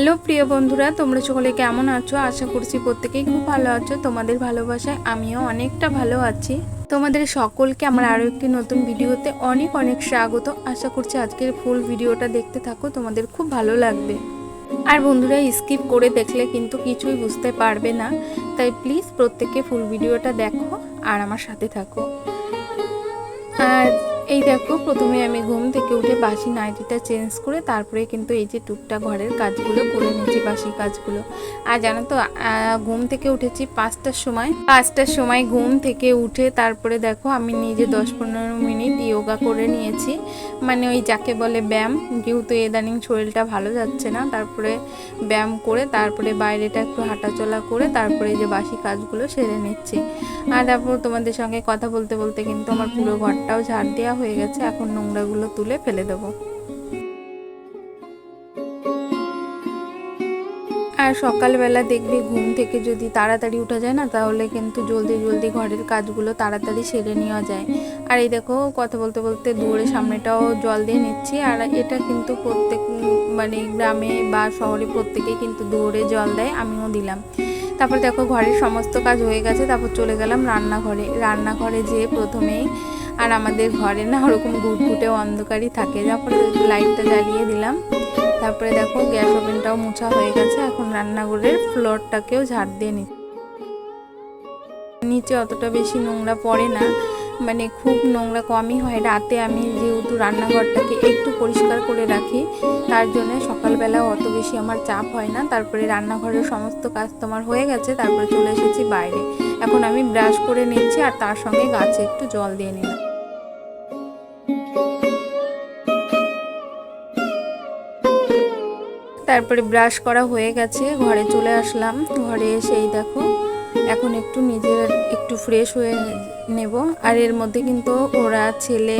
Hello প্রিয় বন্ধুরা, তোমরা সকলে কেমন আছো? আশা করছি প্রত্যেকেই খুব ভালো আছো। তোমাদের ভালোবাসায় আমিও অনেকটা ভালো আছি। তোমাদের সকলকে আমার আরও একটি নতুন ভিডিওতে অনেক অনেক স্বাগত। আশা করছি আজকের ফুল ভিডিওটা দেখতে থাকো, তোমাদের খুব ভালো লাগবে। আর বন্ধুরা, স্কিপ করে দেখলে কিন্তু কিছুই বুঝতে পারবে না, তাই প্লিজ প্রত্যেকে ফুল ভিডিওটা দেখো আর আমার সাথে থাকো। আর এই দেখো, প্রথমে আমি ঘুম থেকে উঠে বাসি নাইটিটা চেঞ্জ করে তারপরে কিন্তু এই যে টুকটাক ঘরের কাজগুলো করে নিয়েছি, বাসি কাজগুলো। আর জানো তো, ঘুম থেকে উঠেছি 5টার সময় ঘুম থেকে উঠে তারপরে দেখো আমি নিজে 10-15 মিনিট যোগা করে নিয়েছি, মানে ওই যাকে বলে ব্যায়াম। যেহেতু ইদানিং শরীরটা ভালো যাচ্ছে না, তারপরে ব্যায়াম করে তারপরে বাইরেটা একটু হাঁটাচলা করে তারপরে এই যে বাসি কাজগুলো সেরে নিচ্ছি। আর তারপর তোমাদের সঙ্গে কথা বলতে বলতে কিন্তু আমার পুরো ঘরটাও ঝাড় দেওয়া হয়ে গেছে। এখন নোংরাগুলো তুলে ফেলে দেবো। আর সকালবেলা দেখবে ঘুম থেকে যদি তাড়াতাড়ি উঠা যায় না, তাহলে কিন্তু জলদি জলদি ঘরের কাজগুলো তাড়াতাড়ি সেরে নেওয়া যায়। আর এই দেখো, কথা বলতে বলতে দৌড়ে সামনেটাও জল দিয়ে নিচ্ছি। আর এটা কিন্তু প্রত্যেক মানে গ্রামে বা শহরে প্রত্যেকেই কিন্তু দৌড়ে জল দেয়, আমিও দিলাম। তারপর দেখো ঘরের সমস্ত কাজ হয়ে গেছে, তারপর চলে গেলাম রান্নাঘরে যেয়ে প্রথমেই, আর আমাদের ঘরে না ওরকম ঘুটঘুটে অন্ধকারই থাকে, তারপরে লাইটটা জ্বালিয়ে দিলাম। তারপরে দেখো গ্যাস ওভেনটাও মোছা হয়ে গেছে। এখন রান্নাঘরের ফ্লোরটাকেও ঝাড় দিয়ে নিচে অতটা বেশি নোংরা পড়ে না, মানে খুব নোংরা কমই হয়। রাতে আমি যেহেতু রান্নাঘরটাকে একটু পরিষ্কার করে রাখি, তার জন্য সকালবেলা অত বেশি আমার চাপ হয় না। তারপরে রান্নাঘরের সমস্ত কাজ তোমার হয়ে গেছে, তারপরে চলে এসেছি বাইরে। এখন আমি ব্রাশ করে নিচ্ছি আর তার সঙ্গে গাছে একটু জল দিয়ে নিলাম। তারপরে ব্রাশ করা হয়ে গেছে, ঘরে চলে আসলাম। ঘরে এসেই দেখো এখন একটু নিজের একটু ফ্রেশ হয়ে নেব। আর এর মধ্যে কিন্তু ওরা ছেলে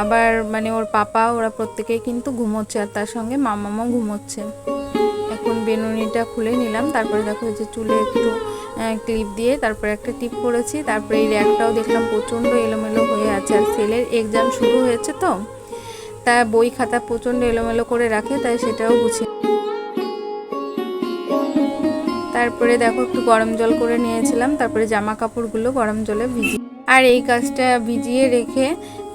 আবার মানে ওর পাপা ওরা প্রত্যেকেই কিন্তু ঘুমোচ্ছে, আর তার সঙ্গে মামাও ঘুমোচ্ছে। এখন বেনুনিটা খুলে নিলাম। তারপরে দেখো যে চুলে একটু ক্লিপ দিয়ে তারপরে একটা টিপ করেছি। তারপরে এই র্যাকটাও দেখলাম প্রচণ্ড এলোমেলো হয়ে আছে, আর ছেলের এক্সাম শুরু হয়েছে তো, তা বই খাতা প্রচণ্ড এলোমেলো করে রাখে, তাই সেটাও গুছিয়ে। তারপরে দেখো একটু গরম জল করে নিয়েছিলাম, তারপরে জামা কাপড়গুলো গরম জলে ভিজিয়ে, আর এই কাজটা ভিজিয়ে রেখে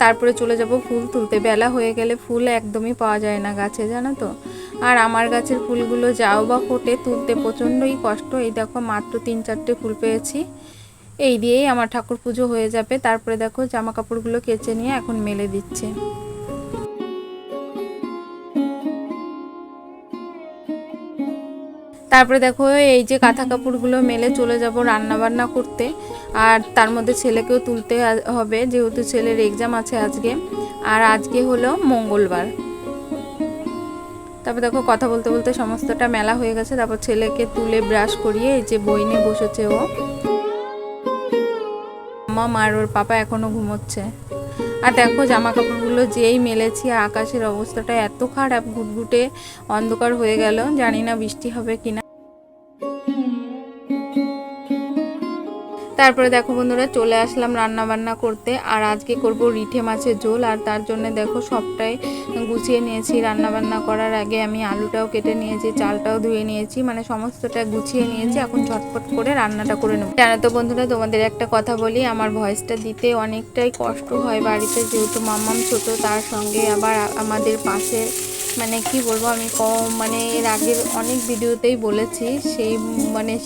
তারপরে চলে যাব ফুল তুলতে। বেলা হয়ে গেলে ফুল একদমই পাওয়া যায় না গাছে, জানো তো। আর আমার গাছের ফুলগুলো যাও বা ফোটে, তুলতে প্রচণ্ডই কষ্ট। এই দেখো মাত্র 3-4টে ফুল পেয়েছি, এই দিয়েই আমার ঠাকুর পুজো হয়ে যাবে। তারপরে দেখো জামা কাপড়গুলো কেচে নিয়ে এখন মেলে দিচ্ছে। তারপরে দেখো এই যে কাঁথা কাপড়গুলো মেলে চলে যাব রান্না বান্না করতে। আর তার মধ্যে ছেলেকেও তুলতে হবে, যেহেতু ছেলের এক্সাম আছে আজকে, আর আজকে হলো মঙ্গলবার। তারপর দেখো কথা বলতে বলতে সমস্তটা মেলা হয়ে গেছে। তারপর ছেলেকে তুলে ব্রাশ করিয়ে এই যে বই নিয়ে বসেছে ও। মামা আর ওর পাপা এখনো ঘুমোচ্ছে। আর দেখো জামা কাপড়গুলো যেই মেলেছি, আকাশের অবস্থাটা এত খারাপ, ঘুটঘুটে অন্ধকার হয়ে গেল, জানি না বৃষ্টি হবে কিনা। তারপরে দেখো বন্ধুরা, চলে আসলাম রান্না বান্না করতে। আর আজকে করব রিঠে মাছের ঝোল, আর তার জন্য দেখো সবটাই গুছিয়ে নিয়েছি। রান্না বান্না করার আগে আমি আলুটাও কেটে নিয়েছি, চালটাও ধুয়ে নিয়েছি, মানে সমস্তটা গুছিয়ে নিয়েছি। এখন ঝটপট করে রান্নাটা করে নেব। জানো তো বন্ধুরা, তোমাদের একটা কথা বলি, আমার ভয়েসটা দিতে অনেকটাই কষ্ট হয় বাড়িতে, যেহেতু মাম্মাম ছোট, তার সঙ্গে আবার আমাদের পাশে মানে কি বলবো আমি মানে এর আগের অনেক ভিডিওতেই বলেছি,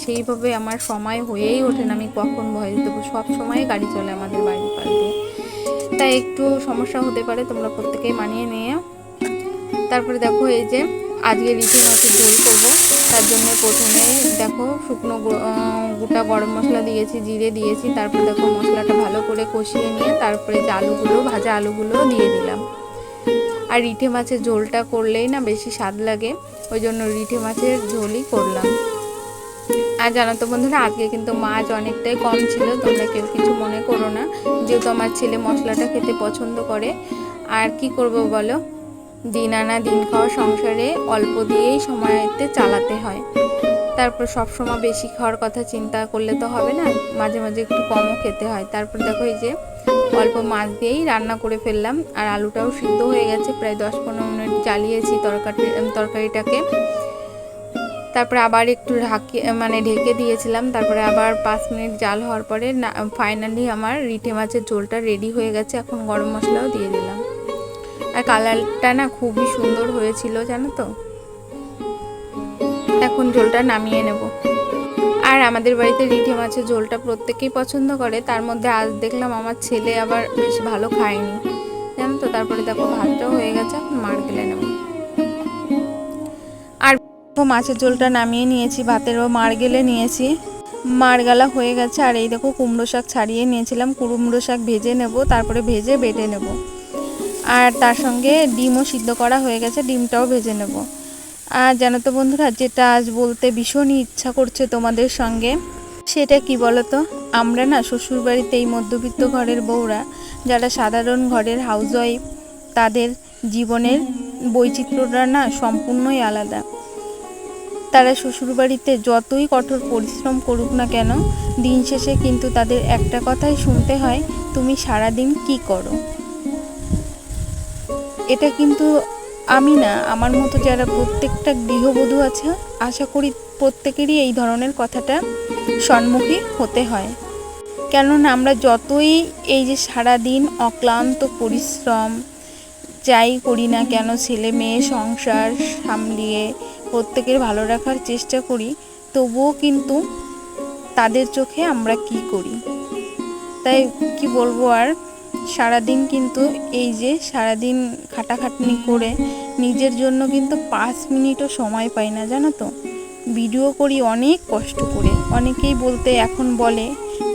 সেইভাবে আমার সময় হয়েই ওঠে না আমি কখন ভয়েস দেবো। সব সময় গাড়ি চলে আমাদের বাড়ির পাশ দিয়ে, তাই একটু সমস্যা হতে পারে, তোমরা প্রত্যেকেই মানিয়ে নিয়ে। তারপরে দেখো এই যে আজকে রিঠে মাছের ঝোল করবো, তার জন্য প্রথমে দেখো শুকনো গোটা গরম মশলা দিয়েছি, জিরে দিয়েছি। তারপরে দেখো মশলাটা ভালো করে কষিয়ে নিয়ে তারপরে যে ভাজা আলুগুলো দিয়ে দিলাম। আর রিঠে মাছের ঝোলটা করলেই না বেশি স্বাদ লাগে, ওই জন্য রিঠে মাছের ঝোলই করলাম। আর জানো তো বন্ধুরা, আজকে কিন্তু মাছ অনেকটাই কম ছিল, তোমরা কেউ কিছু মনে করো না, যেহেতু আমার ছেলে মশলাটা খেতে পছন্দ করে। আর কি করব বলো, দিন আনা দিন খাওয়া সংসারে অল্প দিয়েই সময়তে চালাতে হয়। তারপর সবসময় বেশি খাওয়ার কথা চিন্তা করলে তো হবে না, মাঝে মাঝে একটু কমও খেতে হয়। তারপর দেখো এই যে অল্প মাছ দিয়েই রান্না করে ফেললাম, আর আলুটাও সিদ্ধ হয়ে গেছে, প্রায় 10-15 মিনিট জ্বালিয়েছি তরকারিটাকে। তারপরে আবার একটু ঢেকে দিয়েছিলাম। তারপরে আবার 5 মিনিট জাল হওয়ার পরে ফাইনালি আমার রিঠে মাছের ঝোলটা রেডি হয়ে গেছে। এখন গরম মশলাও দিয়ে দিলাম। আর কালারটা না খুবই সুন্দর হয়েছিল জানো তো। এখন ঝোলটা নামিয়ে নেব। আর আমাদের বাড়িতে রিঠে মাছের ঝোলটা প্রত্যেকেই পছন্দ করে, তার মধ্যে আজ দেখলাম আমার ছেলে আবার বেশ ভালো খায়নি জানো তো। তারপরে দেখো ভাতটাও হয়ে গেছে, এখন মার গেলে নেব। আর মাছের ঝোলটা নামিয়ে নিয়েছি, ভাতেরও মার গেলে নিয়েছি, মার গালা হয়ে গেছে। আর এই দেখো কুমড়ো শাক ছাড়িয়ে নিয়েছিলাম, কুমড়ো শাক ভেজে নেব, তারপরে ভেজে বেটে নেব। আর তার সঙ্গে ডিমও সিদ্ধ করা হয়ে গেছে, ডিমটাও ভেজে নেব। আর জানো তো বন্ধুরা, যেটা আজ বলতে ভীষণই ইচ্ছা করছে তোমাদের সঙ্গে, সেটা কি বলো তো, আমরা না শ্বশুরবাড়িতে এই মধ্যবিত্ত ঘরের বউরা, যারা সাধারণ ঘরের হাউসওয়াইফ, তাদের জীবনের বৈচিত্র্যটা না সম্পূর্ণই আলাদা। তারা শ্বশুরবাড়িতে যতই কঠোর পরিশ্রম করুক না কেন, দিন শেষে কিন্তু তাদের একটা কথাই শুনতে হয়, তুমি সারাদিন কি করো। এটা কিন্তু আমি না, আমার মতো যারা প্রত্যেকটা গৃহবধূ আছে, আশা করি প্রত্যেকেরই এই ধরনের কথাটা সম্মুখীন হতে হয়। কেননা আমরা যতই এই যে সারাদিন অক্লান্ত পরিশ্রম যাই করি না কেন, ছেলে মেয়ে সংসার সামলিয়ে প্রত্যেকের ভালো রাখার চেষ্টা করি, তবুও কিন্তু তাদের চোখে আমরা কি করি। তাই কি বলবো, আর সারাদিন কিন্তু এই যে সারাদিন খাটাখাটনি করে নিজের জন্য কিন্তু 5 মিনিটও সময় পাই না জানো তো। ভিডিও করি অনেক কষ্ট করে, অনেকেই বলতে এখন বলে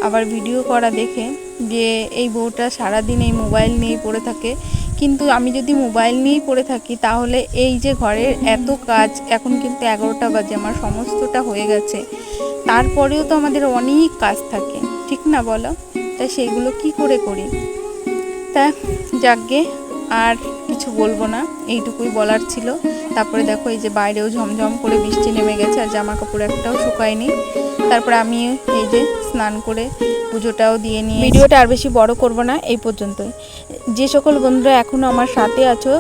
আবার ভিডিও করা দেখে যে এই বউটা সারাদিন এই মোবাইল নিয়েই পড়ে থাকে। কিন্তু আমি যদি মোবাইল নিয়েই পড়ে থাকি, তাহলে এই যে ঘরের এত কাজ, এখন কিন্তু 11টা বাজে, আমার সমস্তটা হয়ে গেছে, তারপরেও তো আমাদের অনেক কাজ থাকে, ঠিক না বলো। তাই সেইগুলো কি করে করি। তা যাকগে, আর কিছু বলবো না, এইটুকুই বলার ছিল। তারপরে দেখো এই যে বাইরেও ঝমঝম করে বৃষ্টি নেমে গেছে, আর জামা কাপড় একটাও শুকায়নি। তারপরে আমি এই যে স্নান করে পুজোটাও দিয়ে নিয়ে ভিডিওটা আর বেশি বড় করব না, এই পর্যন্তই। যে সকল বন্ধুরা এখনও আমার সাথে আছো,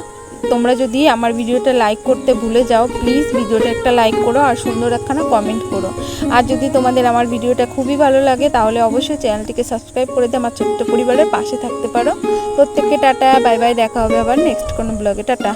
তোমরা যদি আমার ভিডিওটা লাইক করতে ভুলে যাও, প্লিজ ভিডিওটা একটা লাইক করো আর সুন্দর একখানা কমেন্ট করো। আর যদি তোমাদের আমার ভিডিওটা খুবই ভালো লাগে, তাহলে অবশ্যই চ্যানেলটিকে সাবস্ক্রাইব করে দিয়ে আমার ছোট্ট পরিবারের পাশে থাকতে পারো। প্রত্যেককে টাটা, বাই বাই, দেখা হবে আবার নেক্সট কোনো ব্লগে, টাটা।